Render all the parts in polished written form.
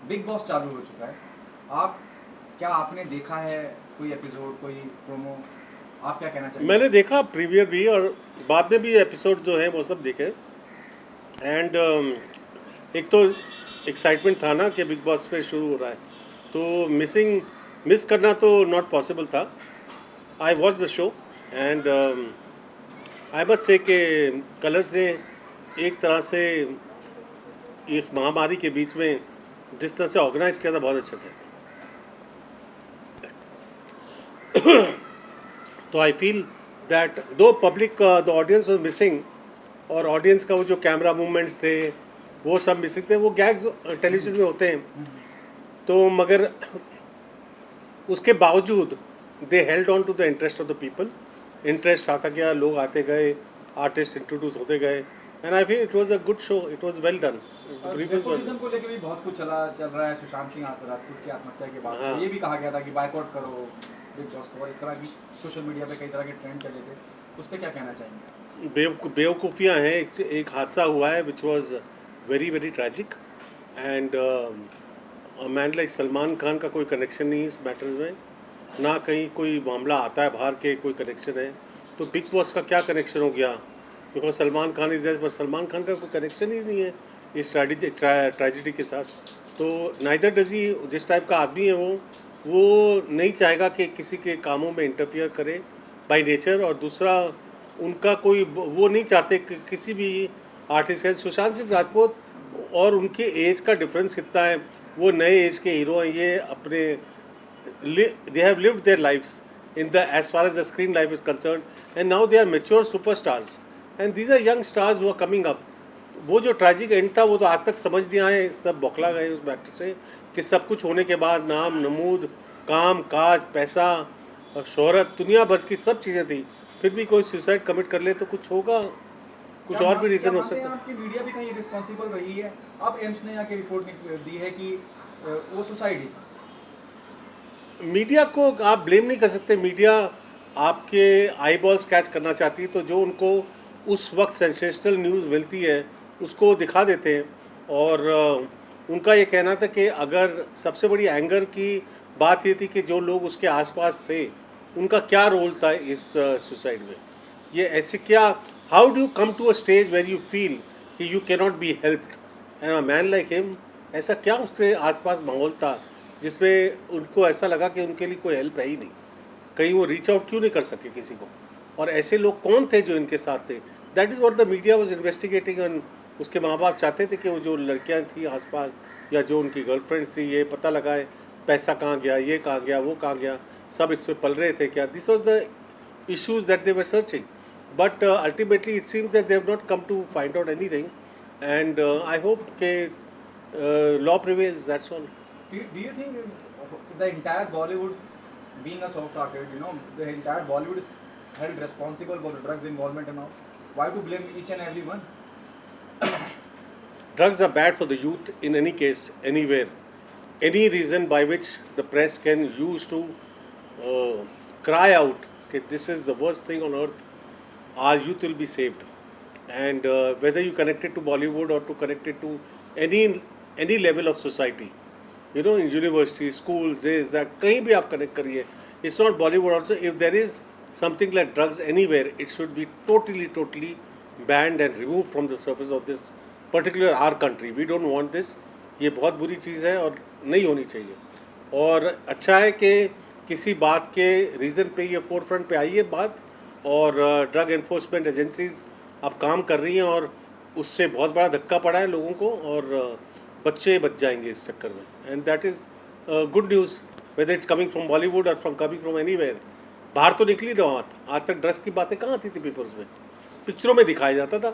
Big boss चालू हो चुका है। आप क्या आपने देखा है कोई एपिसोड, कोई प्रोमो? आप क्या कहना चाहेंगे? मैंने देखा प्रीवियर भी और बाद में भी एपिसोड जो है वो सब देखे। एंड एक तो एक्साइटमेंट था ना कि बिग बॉस पे शुरू हो रहा है, तो मिस करना तो नॉट पॉसिबल था। I watch the show and I बस से कि कलर्स ने एक तरह से इस महामारी के बीच में जिस तरह से ऑर्गेनाइज किया था, बहुत अच्छा किया था। तो आई फील दैट दो public the audience was missing, और ऑडियंस का वो जो कैमरा मूवमेंट्स थे वो सब मिसिंग थे। वो गैग्स टेलीविजन में होते हैं, तो मगर उसके बावजूद they held on to the interest of the people. Interest आता गया, लोग आते गए, आर्टिस्ट इंट्रोड्यूस होते गए, and I feel it was a good show, it was well done. Nepotism को लेके भी बहुत कुछ चल रहा है। सुशांत सिंह राजपूत की आत्महत्या के बाद हाँ। से ये भी कहा गया था कि बायकॉट करो बिग बॉस को, और इस तरह की सोशल मीडिया पे कई तरह के ट्रेंड चले थे। उस पर क्या कहना चाहेंगे? बेवकूफ़ियाँ हैं। एक हादसा हुआ है which was very very tragic, and man like Salman Khan का कोई कनेक्शन नहीं है इस मैटर में, ना कहीं कोई मामला आता है बाहर के कोई कनेक्शन है। तो बिग बॉस का क्या कनेक्शन हो गया? Because Salman Khan is there, बस सलमान खान का कोई कनेक्शन ही नहीं है इस ट्रेजिडी के साथ। तो नाइदर डज ही, जिस टाइप का आदमी है वो नहीं चाहेगा कि किसी के कामों में इंटरफियर करे बाय नेचर। और दूसरा, उनका कोई वो नहीं चाहते कि किसी भी आर्टिस्ट है। सुशांत सिंह राजपूत और उनके एज का डिफरेंस कितना है, वो नए एज के हीरो हैं। ये अपने they have lived their lives in the, as far as the screen life is concerned, and now they are mature superstars, and these are young stars who are coming up. वो जो tragic and था वो तो आज तक समझ नहीं आए, सब बौखला गए उस मैटर से कि सब कुछ होने के बाद नाम नमूद, काम काज, पैसा और शोहरत, दुनिया भर की सब चीज़ें थी, फिर भी कोई सुसाइड कमिट कर ले तो कुछ होगा, कुछ और भी रीज़न हो सकता है। आपकी मीडिया भी कहीं रिस्पॉन्सिबल रही है? अब एम्स ने आके रिपोर्ट दी है कि वो सुसाइड ही था। मीडिया को आप ब्लेम नहीं कर सकते। मीडिया आपके आई बॉल्स कैच करना चाहती है, तो जो उनको उस वक्त सेंसेशनल न्यूज़ मिलती है उसको दिखा देते हैं। और उनका ये कहना था कि अगर सबसे बड़ी एंगर की बात ये थी कि जो लोग उसके आसपास थे उनका क्या रोल था इस सुसाइड में। ये ऐसे क्या, how do you come to a stage where you feel कि you can not be helped and a man like him, ऐसा क्या उसके आसपास माहौल था जिसमें उनको ऐसा लगा कि उनके लिए कोई हेल्प है ही नहीं, कहीं वो रीच आउट क्यों नहीं कर सके किसी को? और ऐसे लोग कौन थे जो इनके साथ थे? That is what the media was investigating. And उसके माँ बाप चाहते थे कि वो जो लड़कियां थी आसपास या जो उनकी गर्लफ्रेंड थी, ये पता लगाए पैसा कहाँ गया, ये कहाँ गया, वो कहाँ गया, सब इस पर पल रहे थे क्या? This was the issues that they were searching, but ultimately it seems that they have not come to find out anything, and I hope that law prevails, that's all. Do you think the entire Bollywood, being a soft hearted, the entire Bollywood is held responsible for the drugs involvement and all? Why to blame each and every one? Drugs are bad for the youth in any case, anywhere. Any reason by which the press can use to cry out that this is the worst thing on earth, our youth will be saved. And whether you connect it to Bollywood or to connect it to any level of society, in universities, schools, this, that, कहीं भी आप connect करिए. It's not Bollywood also. If there is something like drugs anywhere, it should be totally banned and removed from the surface of this particular our country. We don't want this. ये बहुत बुरी चीज़ है और नहीं होनी चाहिए। और अच्छा है कि किसी बात के रीज़न पे ये फोर फ्रंट पे आई है बात, और ड्रग एनफोर्समेंट एजेंसीज अब काम कर रही हैं, और उससे बहुत बड़ा धक्का पड़ा है लोगों को, और बच्चे बच जाएंगे इस चक्कर में। And that is good news, whether it's coming from Bollywood और कमिंग फ्रॉम एनीवेयर। बाहर तो निकली ना बात, आज तक ड्रग्स की बातें कहाँ आती थी पेपर्स में? पिक्चरों में दिखाया जाता था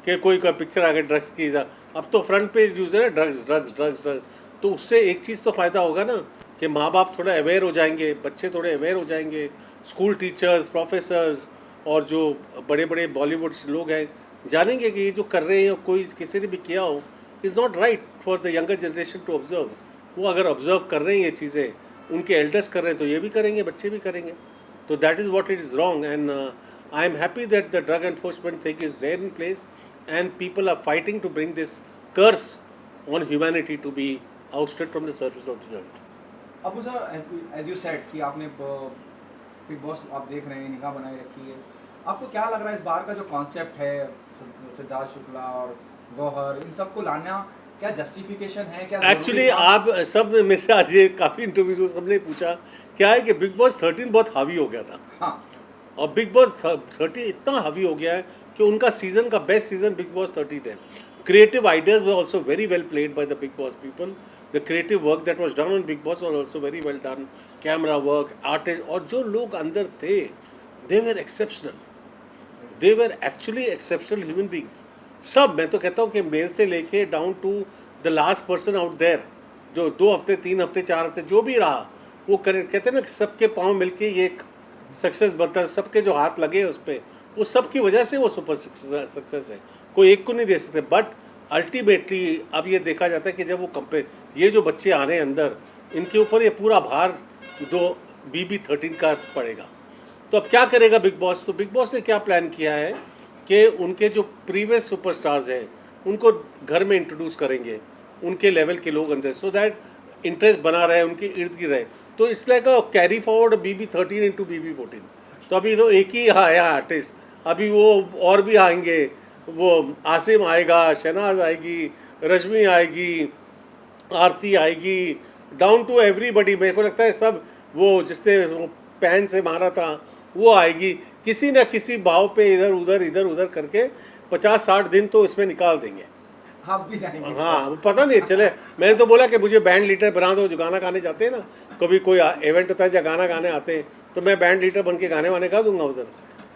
कि कोई पिक्चर आ गई ड्रग्स की, अब तो फ्रंट पेज न्यूज़ है ना, ड्रग्स ड्रग्स ड्रग्स ड्रग्स। तो उससे एक चीज़ तो फ़ायदा होगा ना कि माँ बाप थोड़ा अवेयर हो जाएंगे, बच्चे थोड़े अवेयर हो जाएंगे, स्कूल टीचर्स, प्रोफेसर्स और जो बड़े बड़े बॉलीवुड लोग हैं जानेंगे कि ये जो कर रहे हैं कोई किसी ने भी किया हो is not right for the younger generation to observe. वो अगर ऑब्जर्व कर रहे हैं ये चीज़ें, उनके एल्डर्स कर रहे हैं, तो ये भी करेंगे, बच्चे भी करेंगे। तो that is what it is wrong, and I am happy that the drug enforcement thing is there in place, and people are fighting to bring this curse on humanity to be outstretched from the surface of this earth. Abu sir, as you said कि आपने big boss आप देख रहे हैं, निगाह बनाए रखी है, आपको क्या लग रहा है इस बार का जो कॉन्सेप्ट है सिद्धार्थ शुक्ला और गौहर इन सबको लाना, क्या जस्टिफिकेशन है, क्या एक्चुअली आप सब मेरे से आज ये काफ़ी इंटरव्यूज में सबने पूछा क्या है कि बिग बॉस 13 बहुत हावी हो गया था। हाँ, और बिग बॉस 13 इतना हावी हो गया है कि उनका सीजन का बेस्ट सीजन बिग बॉस 13 है। Creative ideas were also very well played by the Bigg Boss people. The creative work that was done on Bigg Boss was also very well done. Camera work, artist, और जो लोग अंदर थे they were exceptional, they were actually exceptional human beings. सब, मैं तो कहता हूँ कि मेरे से लेके down to the last person out there, जो 2 हफ्ते 3 हफ्ते 4 हफ्ते जो भी रहा, वो कहते हैं ना कि सबके पाँव मिलके ये एक सक्सेस बनता है। सबके जो हाथ लगे उस पर, वो सब की वजह से वो सुपर सक्सेस है। कोई एक को नहीं दे सकते। बट अल्टीमेटली अब ये देखा जाता है कि जब वो कंपेयर, ये जो बच्चे आ रहे हैं अंदर, इनके ऊपर ये पूरा भार BB13 का पड़ेगा। तो अब क्या करेगा बिग बॉस? तो बिग बॉस ने क्या प्लान किया है कि उनके जो प्रीवियस सुपरस्टार्स हैं उनको घर में इंट्रोड्यूस करेंगे, उनके लेवल के लोग अंदर, सो दैट इंटरेस्ट बना रहे, उनके इर्द गिर्द रहे। तो इसलिए का carry forward BB13 into BB14। तो अभी तो एक ही आया आर्टिस्ट, अभी वो और भी आएंगे। वो आसिम आएगा, शहनाज आएगी, रश्मि आएगी, आरती आएगी, डाउन टू एवरीबडी। मेरे को लगता है सब वो जिसने पैन से मारा था वो आएगी। किसी न किसी भाव पे इधर उधर करके 50-60 दिन तो इसमें निकाल देंगे। आप भी जाएंगे? हाँ, पता नहीं चले। मैंने तो बोला कि मुझे बैंड लीडर बना दो, जो गाना गाने जाते हैं ना, कभी कोई इवेंट होता है जहाँ गाना गाने आते हैं, तो मैं बैंड लीडर बन के गाने वाने गा दूंगा उधर।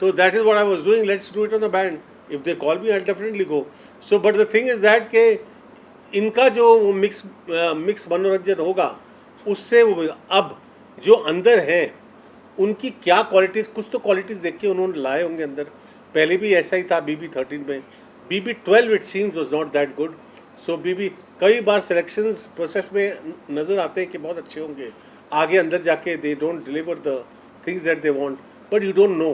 तो that is what I was doing, let's do it on a band, if they call me I definitely go. So but the thing is that के इनका जो मिक्स मनोरंजन होगा, उससे वो अब जो अंदर हैं उनकी क्या क्वालिटीज़, कुछ तो क्वालिटीज़ देख के उन्होंने लाए होंगे अंदर। पहले भी ऐसा ही था BB13 में। BB12 it seems was not that good. So कई बार सिलेक्शंस प्रोसेस में नज़र आते हैं कि बहुत अच्छे होंगे, आगे अंदर जाके they don't deliver the things that they want. But you don't know,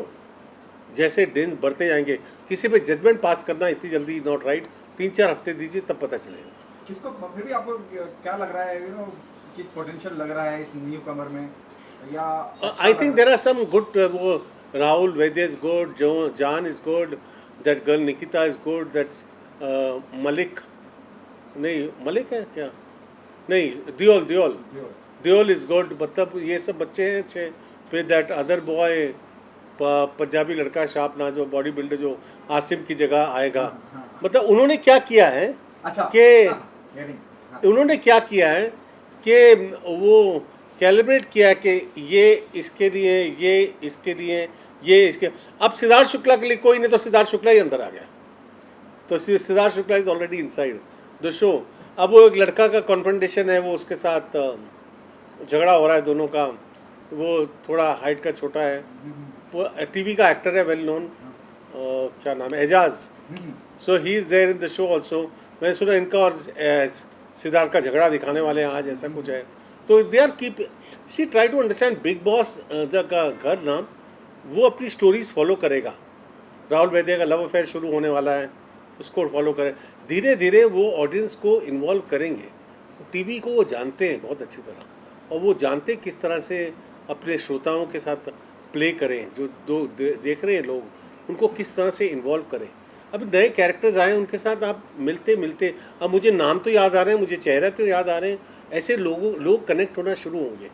जैसे दिन बढ़ते जाएंगे, किसी पे जजमेंट पास करना इतनी जल्दी नॉट राइट। 3-4 हफ्ते दीजिए, तब पता चलेगा। किसको फिर भी आपको क्या लग रहा है, किस पोटेंशियल लग रहा है इस न्यू कमर में, या I think there are some good. वो Rahul Vaidya is good, Jaan is good, that girl Nikita is good, that's Malik, नहीं मलिक है क्या, नहीं दियोल इज गुड। मतलब ये सब बच्चे हैं अच्छे। फिर दैट अदर बॉय पंजाबी लड़का शार्प ना, जो बॉडी बिल्डर, जो आसिम की जगह आएगा। मतलब उन्होंने क्या किया है कि उन्होंने क्या किया है कि वो कैलिब्रेट किया कि ये इसके लिए, ये इसके लिए, ये इसके। अब सिद्धार्थ शुक्ला के लिए कोई नहीं, तो सिद्धार्थ शुक्ला ही अंदर आ गया। तो Siddharth Shukla is already inside the show. अब वो एक लड़का का कॉन्फ्रंटेशन है, वो उसके साथ झगड़ा हो रहा है दोनों का। वो थोड़ा हाइट का छोटा है, वो टीवी का एक्टर है, वेल नोन, क्या नाम है, Eijaz. So he is there in the show also. मैंने सुना इनका और सिद्धार्थ का झगड़ा दिखाने वाले हैं आज, ऐसा कुछ है। तो they are keep see try to understand Bigg Boss का घर ना, वो अपनी स्टोरीज फॉलो करेगा। राहुल वैद्य का लव अफेयर शुरू होने वाला है, उसको फॉलो करें। धीरे धीरे वो ऑडियंस को इन्वॉल्व करेंगे। टीवी को वो जानते हैं बहुत अच्छी तरह, और वो जानते हैं किस तरह से अपने श्रोताओं के साथ प्ले करें, जो देख रहे हैं लोग, उनको किस तरह से इन्वॉल्व करें। अब नए कैरेक्टर्स आए, उनके साथ आप मिलते, अब मुझे नाम तो याद आ रहे हैं, मुझे चेहरा तो याद आ रहे हैं, ऐसे लोग कनेक्ट होना शुरू होंगे।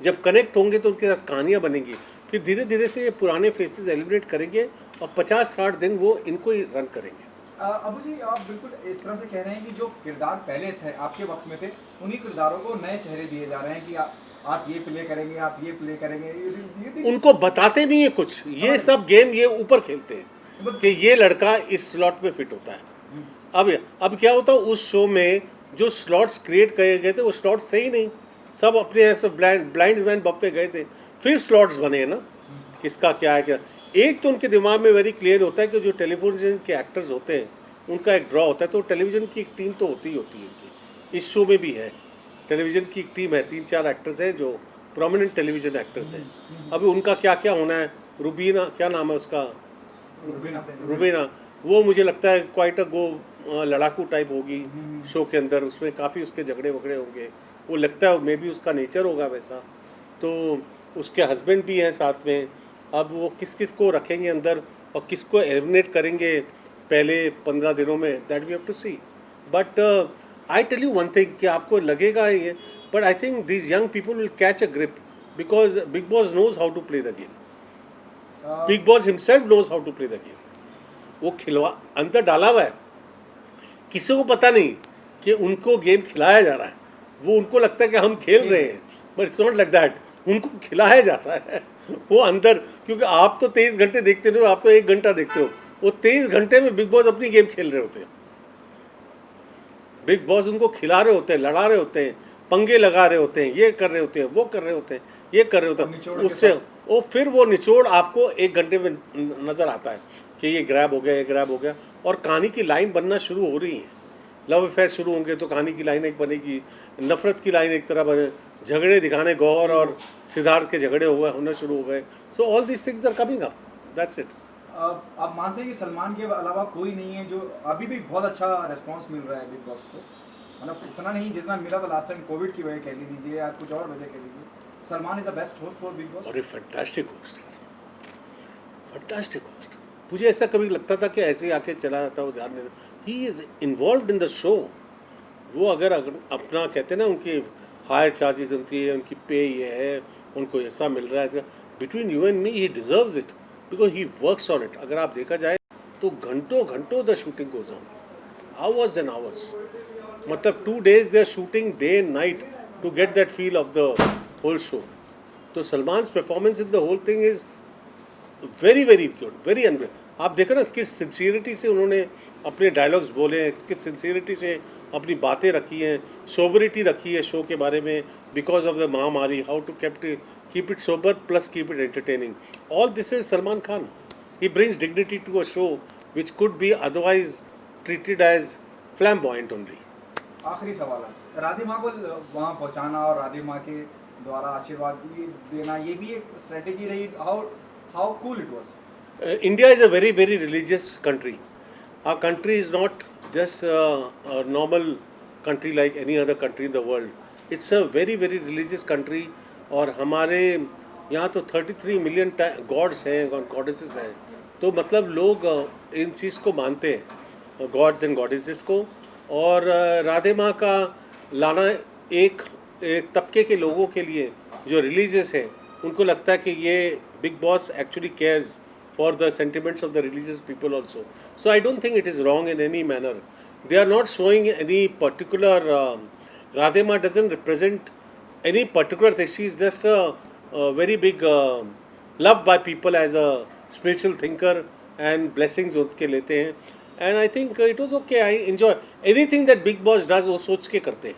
जब कनेक्ट होंगे तो उनके साथ कहानियाँ बनेंगी। फिर धीरे धीरे से ये पुराने फेसेस एलिमिनेट करेंगे, और 50-60 दिन वो इनको ही रन करेंगे। अबू जी, आप बिल्कुल इस तरह से कह रहे हैं कि जो किरदार पहले थे, आपके वक्त में थे, उन्हीं किरदारों को नए चेहरे दिए जा रहे हैं कि आप ये प्ले करेंगे, आप ये प्ले करेंगे। उनको बताते नहीं है कुछ, ये सब गेम ये ऊपर खेलते हैं कि ये लड़का इस स्लॉट में फिट होता है। अब क्या होता है, उस शो में जो स्लॉट्स क्रिएट किए गए थे वो स्लॉट्स थे ही नहीं, सब अपने ऐसे ब्लाइंड मैन बप पे गए थे। फिर स्लॉट्स बने ना, किसका क्या है क्या। एक तो उनके दिमाग में वेरी क्लियर होता है कि जो टेलीविज़न के एक्टर्स होते हैं उनका एक ड्रॉ होता है, तो टेलीविज़न की एक टीम तो होती ही होती है उनकी। इस शो में भी है, टेलीविज़न की एक टीम है, 3-4 एक्टर्स हैं जो प्रोमिनेंट टेलीविज़न एक्टर्स हैं। अभी उनका क्या क्या होना है, रुबीना, क्या नाम है उसका, रुबीना, वो मुझे लगता है क्वाइट अ गो लड़ाकू टाइप होगी शो के अंदर, उसमें काफ़ी उसके झगड़े वगड़े होंगे, वो लगता है मे बी उसका नेचर होगा वैसा। तो उसके हस्बैंड भी हैं साथ में, अब वो किस किस को रखेंगे अंदर और किसको एलिमिनेट करेंगे पहले 15 दिनों में, that we have to see. But I tell you one thing कि आपको लगेगा ये, but I think this young people will catch a grip because Bigg Boss knows how to play the game. Bigg Boss himself knows how to play the game. वो खिलवा अंदर डाला हुआ है, किसी को पता नहीं कि उनको गेम खिलाया जा रहा है, वो उनको लगता है कि हम खेल रहे हैं, but it's not like that, उनको खिलाया जाता है वो अंदर। क्योंकि आप तो 23 घंटे देखते हो, आप तो 1 घंटा देखते हो, वो 23 घंटे में बिग बॉस अपनी गेम खेल रहे होते हैं। बिग बॉस उनको खिला रहे होते हैं, लड़ा रहे होते हैं, पंगे लगा रहे होते हैं, ये कर रहे होते हैं, वो कर रहे होते हैं, ये कर रहे होते हैं, उससे वो फिर वो निचोड़ आपको 1 घंटे में नज़र आता है कि ये ग्रैब हो गया, ये ग्रैब हो गया, और कहानी की लाइन बनना शुरू हो रही है। लव अफेयर शुरू होंगे तो कहानी की लाइन एक बनेगी, नफरत की लाइन एक तरह बने, झगड़े दिखाने गौहर और सिद्धार्थ के झगड़े होने शुरू हो गए। So all this things are coming up, that's it. आप मानते हैं कि सलमान के अलावा कोई नहीं है जो अभी भी बहुत अच्छा रिस्पांस मिल रहा है बिग बॉस को? मतलब इतना नहीं जितना मिला था लास्ट टाइम कोविड की वजह कह लीजिए या कुछ और वजह कह लीजिए, Salman is the best host for big boss. और ये फैंटास्टिक होस्ट है, फैंटास्टिक होस्ट। मुझे ऐसा कभी लगता था कि ऐसे ही आके चला जाता, वो ध्यान नहीं, he is involve in the show. वो अगर अपना कहते हैं ना, उनकी हायर चार्जेस होती है, उनकी पे ये है, उनको ऐसा मिल रहा है, between you and me he deserves it because he works on it. अगर आप देखा जाए तो घंटों घंटों the shooting goes on, hours and hours, मतलब 2 days they are shooting day and night to get that feel of the whole show. तो Salman performance in the whole thing is very very good, very unbelievable. आप देखो ना किस sincerity से उन्होंने अपने dialogues बोले हैं, किस सिंसियरिटी से अपनी बातें रखी हैं, सोबरिटी रखी है शो के बारे में बिकॉज ऑफ द महामारी, how to keep it sober plus keep it entertaining. All this is Salman Khan. He brings dignity to a show which could be otherwise treated as flamboyant only. आखिरी सवाल आपसे, राधे माँ को वहाँ पहुँचाना और राधे माँ के द्वारा आशीर्वाद देना, ये भी एक स्ट्रेटेजी रही। How cool it was? India is a very, very religious country. Our country is not just a normal country like any other country in the world. It's a very, very religious country. और हमारे यहाँ तो 33 million God's हैं और goddesses हैं, तो मतलब लोग इन चीज़ को मानते हैं, गॉड्स एंड गॉडेसेस को। और राधे माँ का लाना एक तबके के लोगों के लिए जो रिलीजियस है, उनको लगता है कि ये big boss actually cares for the sentiments of the religious people also. So I don't think it is wrong in any manner. They are not showing any particular, Radhe Ma doesn't represent any particular thing. She is just a very big loved by people as a spiritual thinker and blessings उनके लेते हैं. And I think it was okay. I enjoy anything that Big Boss does. वो सोच के करते हैं,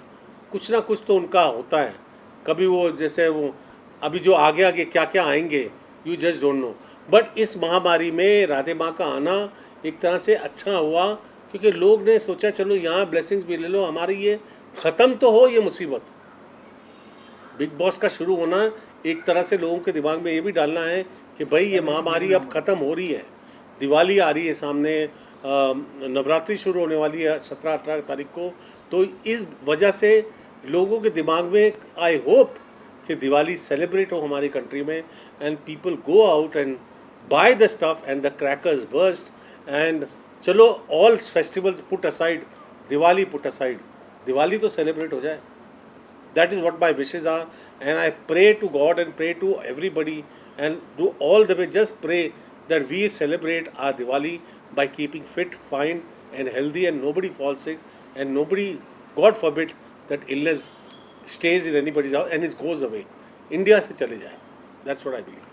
कुछ ना कुछ तो उनका होता है। कभी वो जैसे वो अभी जो आगे आगे क्या क्या आएंगे, you just don't know. But इस महामारी में राधे माँ का आना एक तरह से अच्छा हुआ, क्योंकि लोग ने सोचा चलो यहाँ ब्लेसिंग्स भी ले लो, हमारी ये ख़त्म तो हो ये मुसीबत। बिग बॉस का शुरू होना एक तरह से लोगों के दिमाग में ये भी डालना है कि भाई ये महामारी अब ख़त्म हो रही है, दिवाली आ रही है सामने, नवरात्रि शुरू होने वाली है 17-18 तारीख को। तो इस वजह से लोगों के दिमाग में आई होप कि दिवाली सेलिब्रेट हो हमारी कंट्री में, and people go out and buy the stuff and the crackers burst, and चलो all festivals put aside, Diwali put aside, Diwali तो celebrate हो जाए. That is what my wishes are, and I pray to God and pray to everybody and do all the way, just pray that we celebrate our Diwali by keeping fit, fine and healthy, and nobody falls sick, and nobody, God forbid, that illness stays in anybody's house and it goes away. India से चले जाए. That's what I believe.